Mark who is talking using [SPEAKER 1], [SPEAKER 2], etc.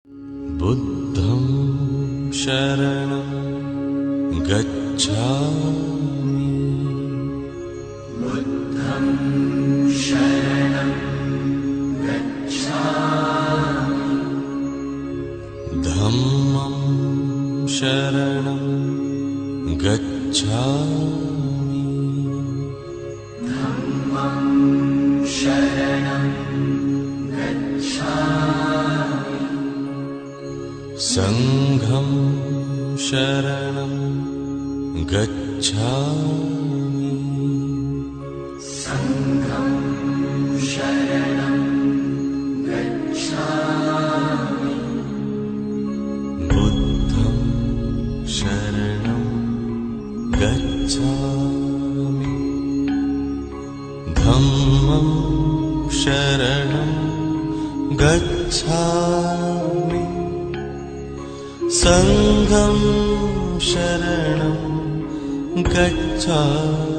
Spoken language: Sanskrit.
[SPEAKER 1] बुद्धं शरणं गच्छामि।
[SPEAKER 2] बुद्धं शरणं गच्छामि।
[SPEAKER 1] धम्मं शरणं गच्छामि।
[SPEAKER 2] धम्मं शरणं गच्छामि।
[SPEAKER 1] संघं शरणं गच्छामि।
[SPEAKER 2] संघं शरणं गच्छामि।
[SPEAKER 1] बुद्धं शरणं गच्छामि। धम्मं शरणं गच्छामि। संघं शरणं गच्छामि।